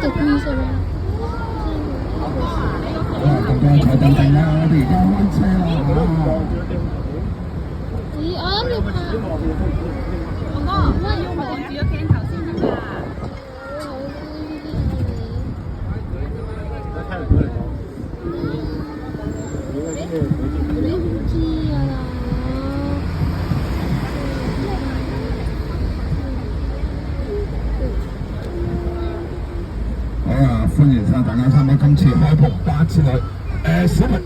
隻龜係咪？大家坐定定啦，我哋而家開車啦。咦，我諗要拍。哥哥，要望住個鏡頭先得㗎。好啊，歡迎晒大家參加今次開篷巴之旅。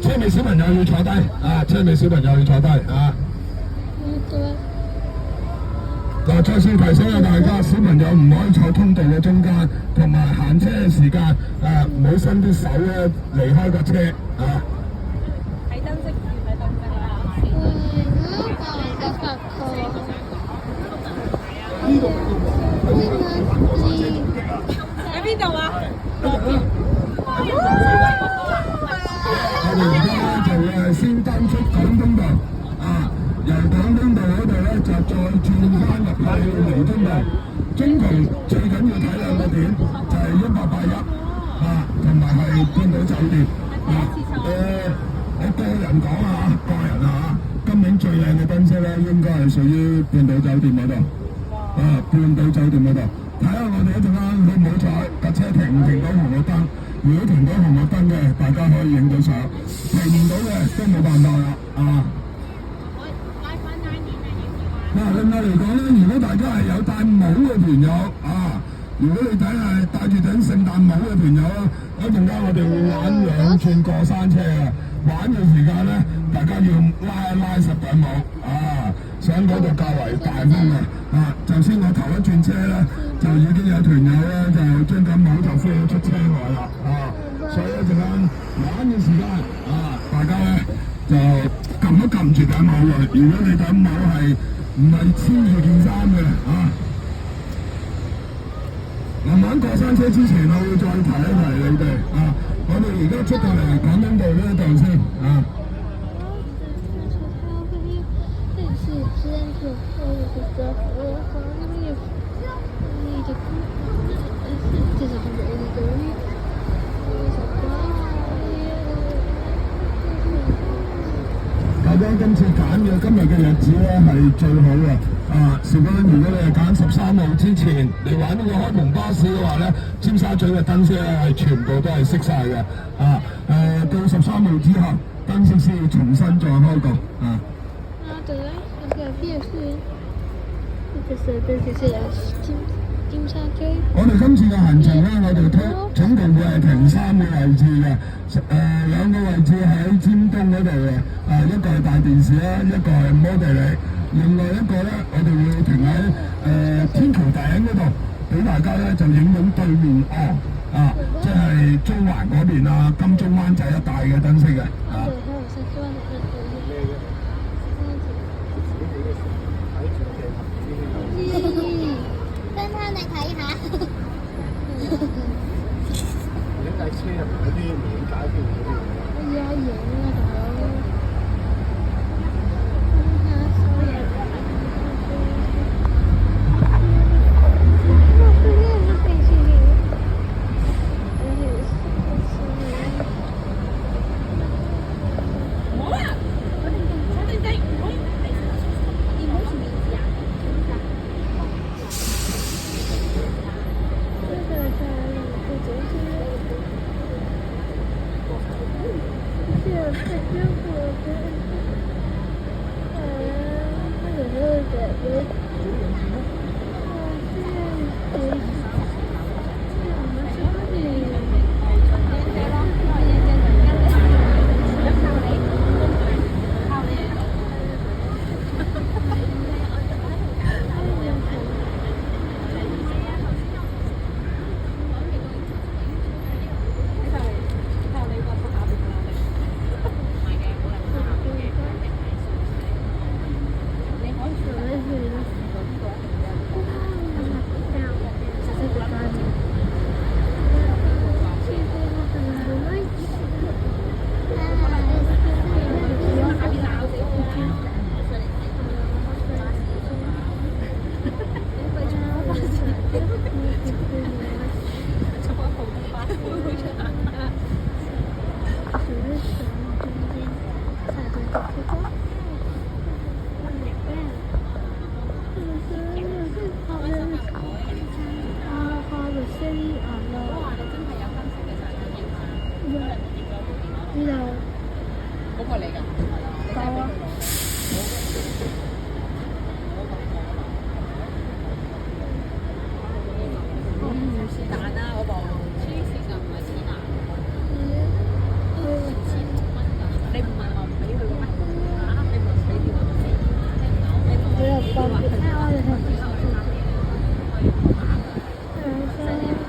車尾小朋友要坐低啊！車尾小朋友要坐低啊！嗱，再次提醒下大家，小朋友唔可以坐通道嘅中間，同埋行車嘅時間唔好伸啲手咧離開個車啊！睇燈飾，睇燈飾啦。喺邊度啊？我哋而家咧就會先登出廣東道啊，由廣東道嗰度咧就再轉翻入去彌敦道。中途最緊要睇兩個點，就係1881啊，同埋係半島酒店啊。我個人講啊，今年最靚嘅燈飾咧，應該係屬於半島酒店嗰度啊，半島酒店嗰度。睇下我哋一陣間好唔好彩，架車停唔停到紅綠燈？如果停到紅綠燈嘅，大家可以影到相；停唔到嘅都冇辦法啦啊！嗱，另外嚟講咧，如果大家係有戴帽嘅朋友啊，如果你睇係戴住頂聖誕帽嘅朋友啦，一陣間我哋會玩2轉過山車嘅。玩嘅時間咧，大家要拉一拉實頂帽啊，上嗰度較為大風嘅啊。就先我頭一轉車咧，就已經有團友咧就將頂帽就飛咗出車外啦啊！所以一陣間玩嘅時間啊，大家咧就撳一撳住頂帽嘅。如果你頂帽係唔係黐住件衫嘅啊，慢慢過山車之前，我會再提一提你哋啊。我哋而家出到嚟廣東道呢一度先啊。大家今次揀嘅今日嘅日子咧係最好嘅啊！事關如果你係揀13號之前嚟玩呢個開篷巴士嘅話咧，尖沙咀嘅燈飾咧係全部都係熄晒嘅啊！到13號之後，燈飾先要重新再開過啊！對啦，那個電視，就是尖沙咀。我哋今次嘅行程咧，我哋總共會係停3個位置嘅，2個位置喺尖東嗰度嘅，一個係大電視啦，一個係摩地里，另外一個咧，我哋會停喺天橋頂嗰度，俾大家咧就影到對面岸啊，即係中環嗰邊啊，金鐘灣仔一帶嘅燈飾嘅啊。你睇下，影架車入嗰啲唔影解票嗰啲。我要影啊，大佬。知道。嗰個嚟㗎。夠啊！是但啦，嗰部黐線就唔係黐蛋。你唔係話唔俾佢嘅咩？你唔係俾條不要放不太好的东西。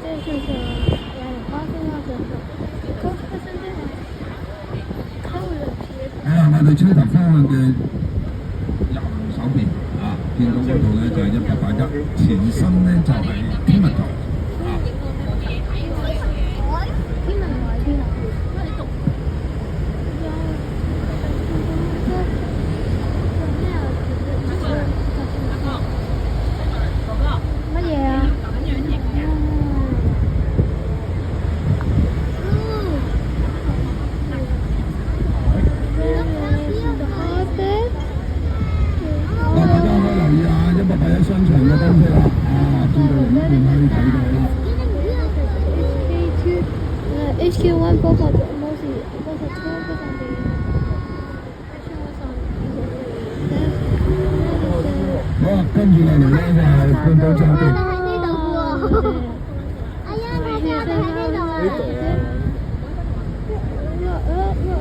这是什么？花生要什么？花生这样。看我的皮。我哋車頭方向嘅右手邊見到嗰度咧就係181，前身咧就係天文台天文台邊啊？乜嘢啊？大家可以留意下181商場嘅燈飾啦，轉到嚟呢邊可以睇到啦。HQ1 包括好啊，跟住落嚟咧就係半島酒店。哎呀，睇下喺呢度。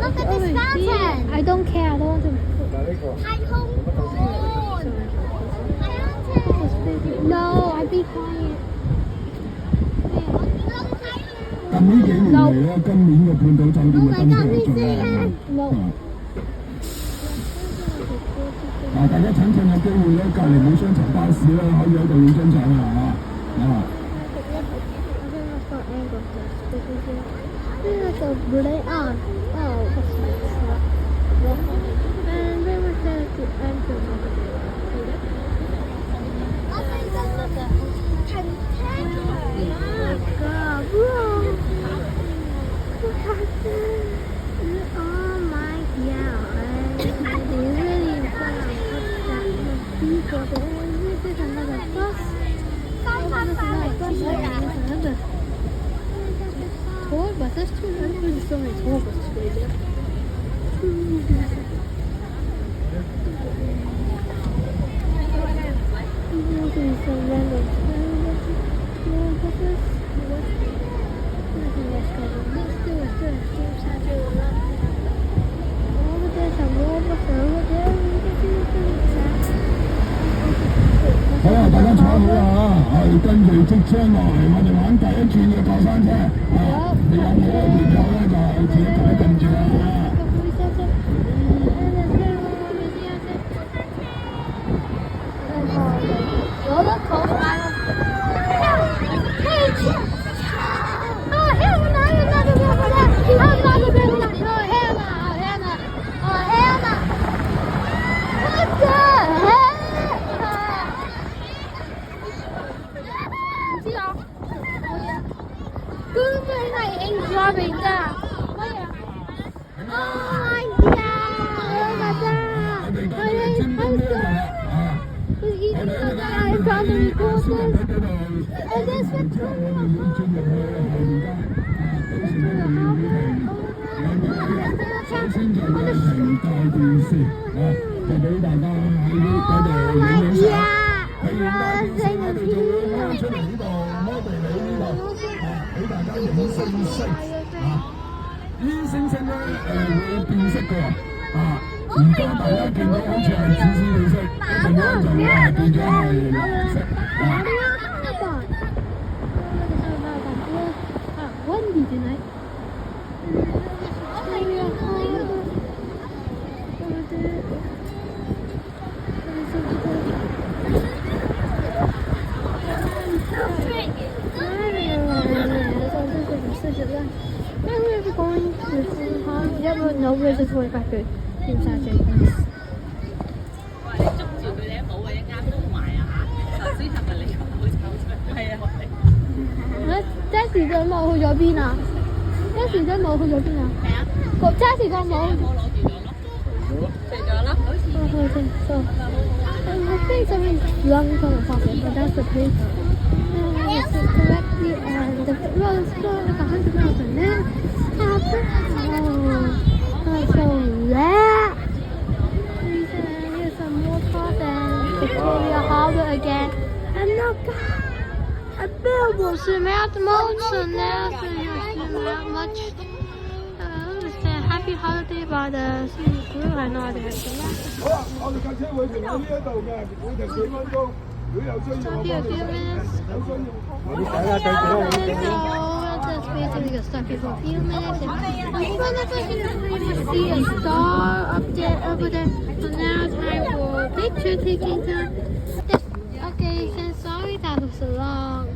Look at this fountain. I don't care. I don't want to. 太空館。No, I be quiet. 近呢幾年嚟咧，今年嘅半島酒店嘅燈飾係最靚嘅。大家趁有機會咧，隔離冇雙層巴士咧，可以喺度影張相啊！But that's too much for the story. It's horrible to read it. So random.好啦，大家坐好啦我哋跟住即將落嚟，我哋玩第一轉嘅過山車你有冇嘅朋友咧就自己撳住啦。有的头发了。先就係平帶電視就俾大家喺嗰度影相。平帶電視我哋就會開出嚟呢度，model 喺呢度俾大家影星星啲星星咧會變色嘅而家大家見到好似係紫紫綠色，一陣間就會變咗係藍色Wendy tonight. Then we're going to yeah, but no, we're just going back to Saturday. 你捉住佢哋冇啊！一間都埋啊嚇！頭先係咪你好醜？係啊！Jessie 隻帽去咗邊啊 ？Jessie 隻帽去咗邊啊？係啊！Jessie 個帽攞住咗咯，除咗啦，好似。Okay, so I think something wrong from the pocket, but that's the paper. It's correctly and the rose floor like 100,000 then happen. A billboard soon out the mountain now, so you're not much. It's a happy holiday by the sea crew. I know they have some. 好，我哋架車會停喺呢一度嘅，會停幾分鐘。如果有需要， Stop here a few minutes. 有需要。 Just basically gonna stop here for a few minutes. And we're gonna see a star up there, over there. So now time for picture taking time. Okay, so sorry that was so long.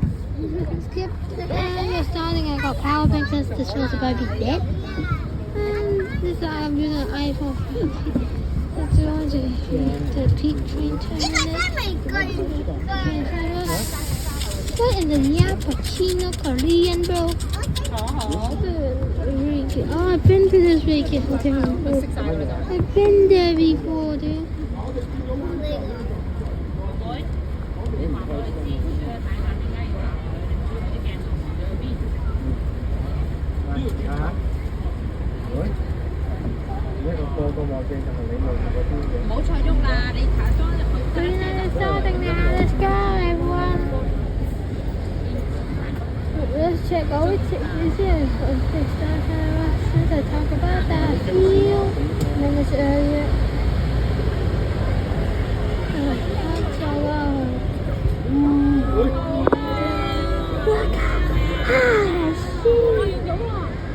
Skip. And we're starting. I got power bank since this was about to be dead. And this I'm using an iPhone 15. Let's go on to the peak train terminus. What in the Yappuccino Korean, bro? Really cute. Oh, I've been to this really cute hotel before. I've been there before, dude. Let's go, everyone. Let's check all the tickets in. To talk about that field minutes earlier. Look at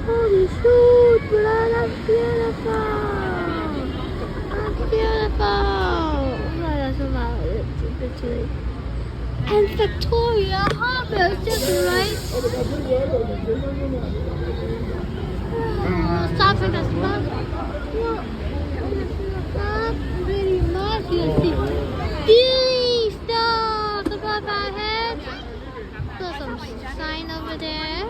holy shoot, bro, that's beautiful. That's beautiful. That's about it, literally. And Victoria Harbour is just right. Stop for the spot. That's really nice. You see big stars above our heads. There's some sign over there.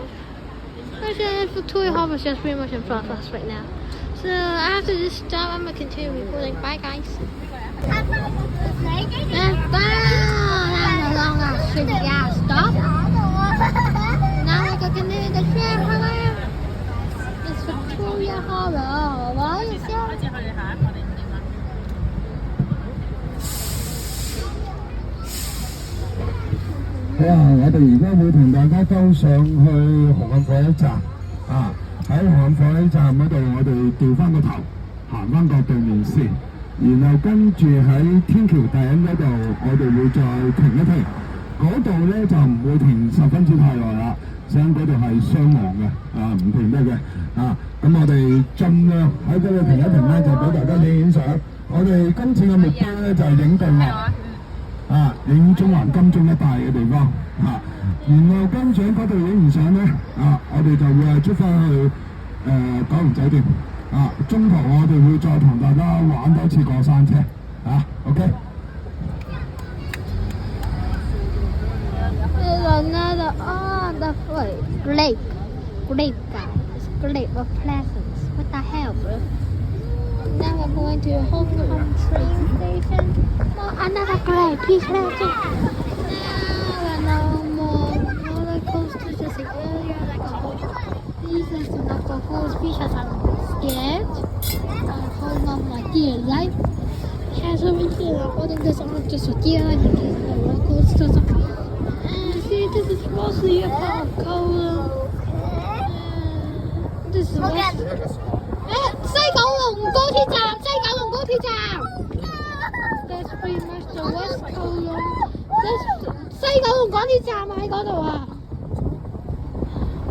Actually, Victoria Harbour is just pretty much in front of us right now. So after this stop, I'm gonna continue recording. Bye, guys. And bye. Yeah, stop. Now we're going to continue the trip. It's Victoria Harbour. Why is it? 好啊！我哋而家會同大家兜上去紅磡火車站啊！喺紅磡火車站嗰度，我哋調翻個頭，行翻個對面線，然後跟住喺天橋頂嗰度，我哋會再停一停。嗰度咧就唔會停十分之太耐啦，因嗰度係雙廊嘅，唔停得嘅，咁我哋盡量喺嗰度停一停咧，就俾大家影相。我哋今次嘅目標咧就係影對岸，影中環金鐘一帶嘅地方，然後跟住喺嗰度影完相咧，我哋就會出翻去九龍酒店，中途我哋會再同大家玩多次過山車，OK。Another the grape guys. Grape of pleasance. What the hell, bro? Now we're going to Hong Kong train station. Oh, another grape. Please let it. Now more roller coasters just like earlier, like a whole. These are some like a whole speech as I'm scared. I'm holding on my dear life. Has over here holding this on just for dear life. Roller coasters. This is mostly a Coca-Cola. This is West. 西九龍高鐵站，西九龍高鐵站。That's pretty much the West Kowloon. 西九龍港鐵站喺嗰度啊。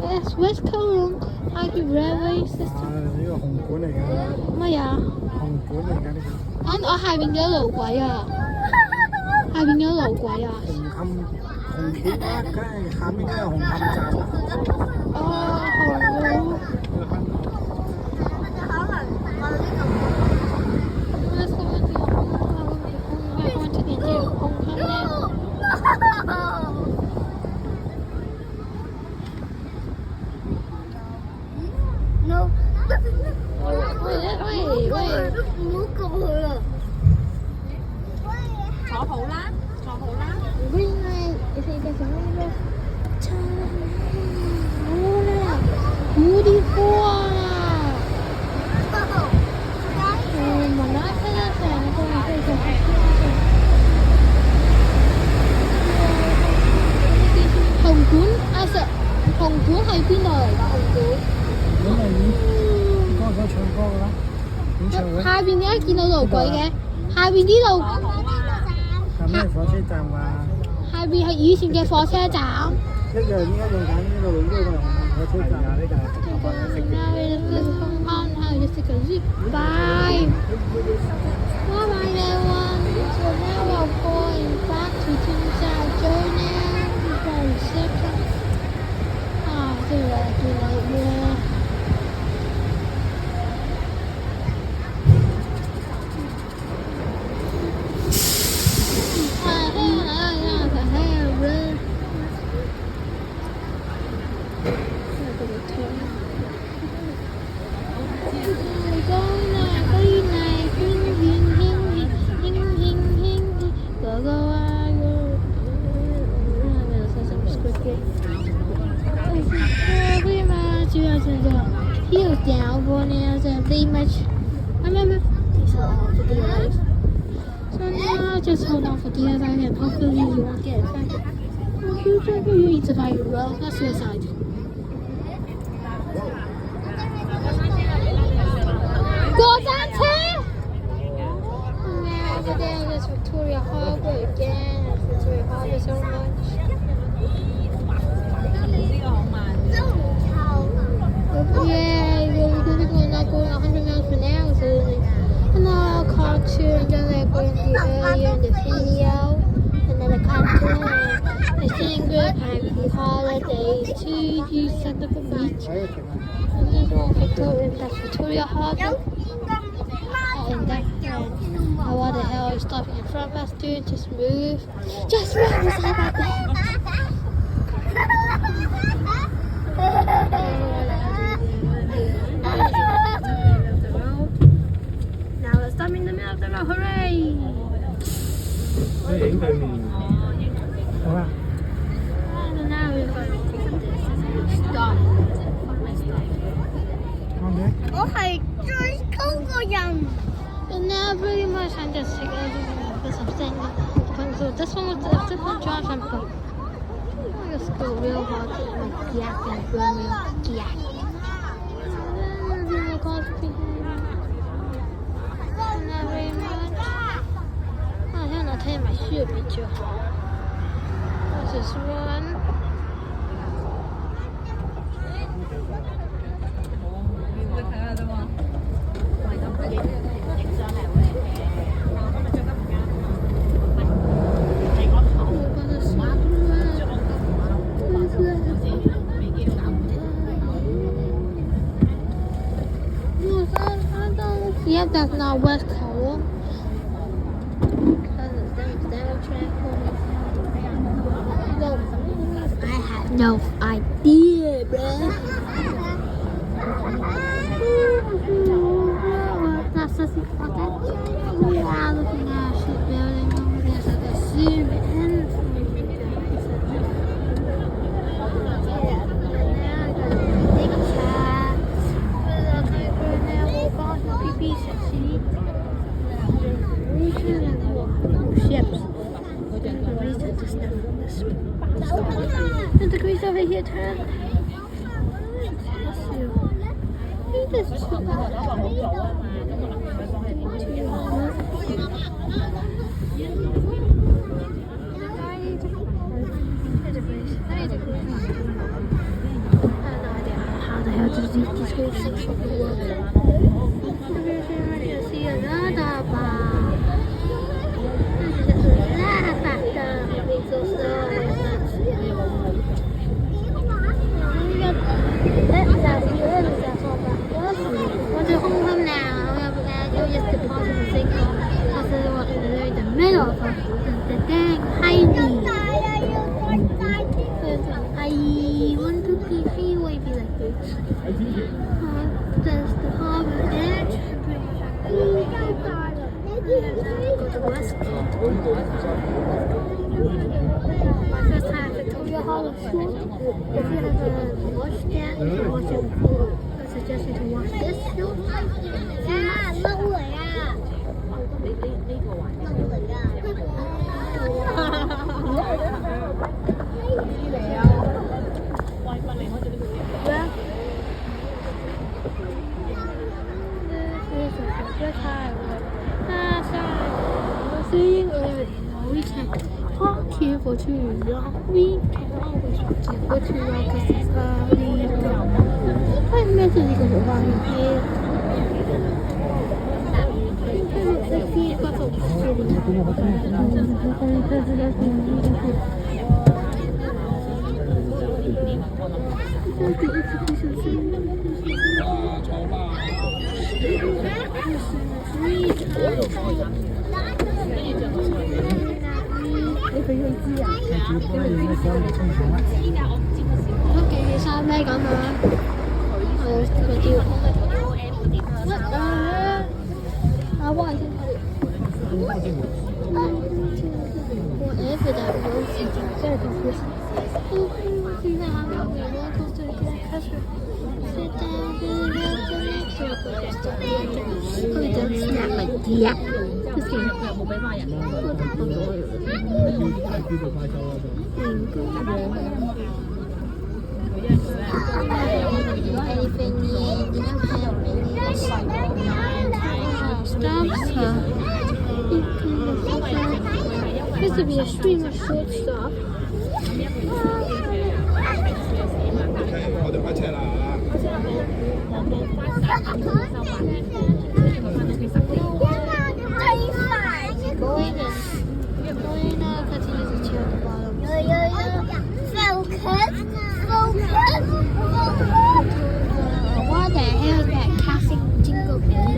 Yes, West Kowloon High Railway System。呢個紅館嚟㗎。乜呀？紅館嚟㗎呢個。我下邊有路軌啊！下邊有路軌啊！紅磡啦，梗係下面梗係紅磡站。哦，好。邊度嚟㗎？紅館？咁咪嗰個唱歌嘅啦，演唱會。下邊點解見到路軌嘅？下邊呢度係咩火車站啊？下邊係以前嘅火車站。一樣依家用緊呢度呢個火車站啊！呢就係Bye. Bye everyone. So now we're going back to Tinsha now. Very second. Ah, too late. Heel down for now, so pretty much. Remember? So now just hold on for dear second. Hopefully you won't get infected. You need to fight your road. That's suicide. Go down here! Now today is Victoria Harbour again. Victoria Harbour so much. Yeah, we're going not going 100 miles per hour. So another cartoon that I going to earlier in the video. Another cartoon. A single happy holiday to you, Santa Beach. And then Victoria, that's Victoria Harbour. And that, what the hell is stopping in front of us, dude? Just move. Just move beside that bed. Now let's stop in the middle of the road. Hooray! 影對面。好啊。And now we're going to stop. 啱嘅。我係最高個人。And now pretty much I'm just taking some thing. So this one was a different drive and put. I just go real hard to like yak and burn real yak. And then the cars not very much. I have not taken my shoe picture. Let's just run. Yep, that's not West Coast. I have no idea, bruh. That's just okay. We are looking at a shipbuilding over there, so I can zoom in. Ships. And the grease over here turned. How the hell does these grease work? See another bar. What the home home now? We just deposit the single. Because they're in the middle of the dang Heidi. I want to be freeway be like this. There's the harbor edge. Go to West. My first time at Victoria Harbour School. If you haven't watched that, watch it before. I suggest you to watch this film. 嬲嚟啊！喂，問你開咗呢個嘢。we can park here for too long. We can always park here for too long because it's illegal. Why is it illegal to park here? Let's see if that's OK 衫咩咁啊？佢叫啊，我先whatever that was, very confusing. Sit down, we walk to the classroom. Sit down, we walk to the next room. 佢就 snap 咪啲啊！佢成日冇俾翻人。Anything yet? Didn't have any stops her. This would be a stream of short stuff. 我哋開車啦！Going now, continue to chill at the bottom. What the hell is that classic jingle bell?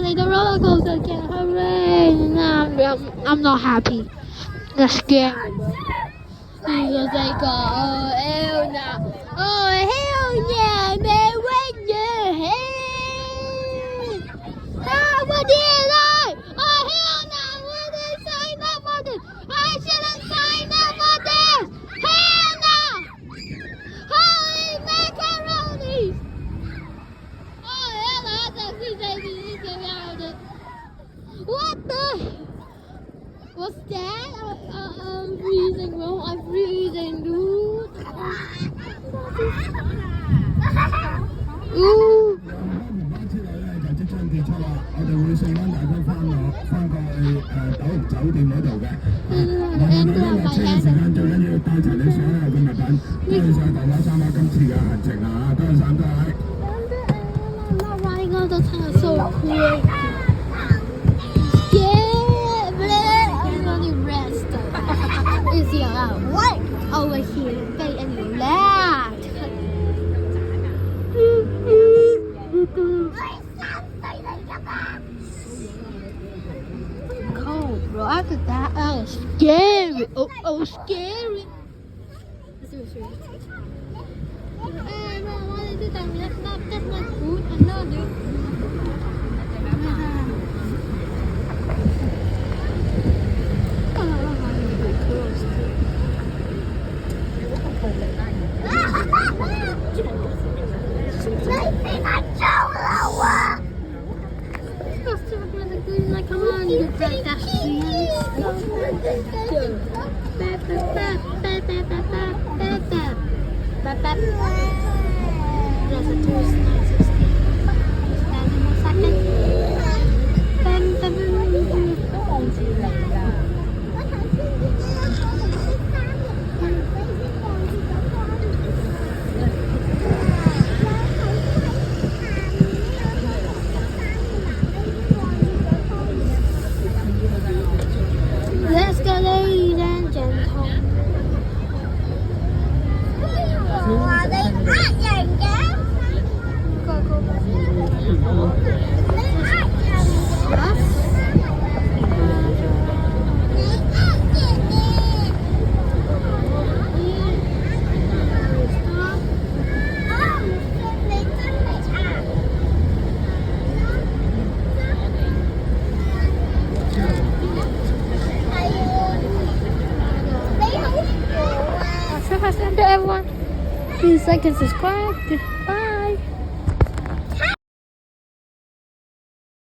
The roller coaster again, hooray! No, I'm not happy. That's scary. Because they go, oh hell no, oh hell yeah, man, when you head. Oh, what did I? Oh hell no, what did I sign up for this? I shouldn't sign up for this. Hell no! Holy macaroni! Oh hell no, that's the what the? What's that? I'm freezing, bro. I'm freezing, dude. Ooh. 即將結束啦，我哋會送翻大家翻過去酒店嗰度嘅。大家落車嘅時間最緊要帶齊你所有嘅物品，多謝晒大家參加今次嘅行程啊！多謝晒各位。I'm not running all the time. So cool. Yeah, I'm gonna rest. Is your what over here? They and you laugh. Cold, bro. After that, that was scary. Oh, scary. Let's do it. Hey, bro, why did you tell me that's not food? I know, dude. Come on, you grab that There's a tourist nice stand in a second. Let's go, ladies and gentlemen. 話你呃人嘅。個 Please like and subscribe.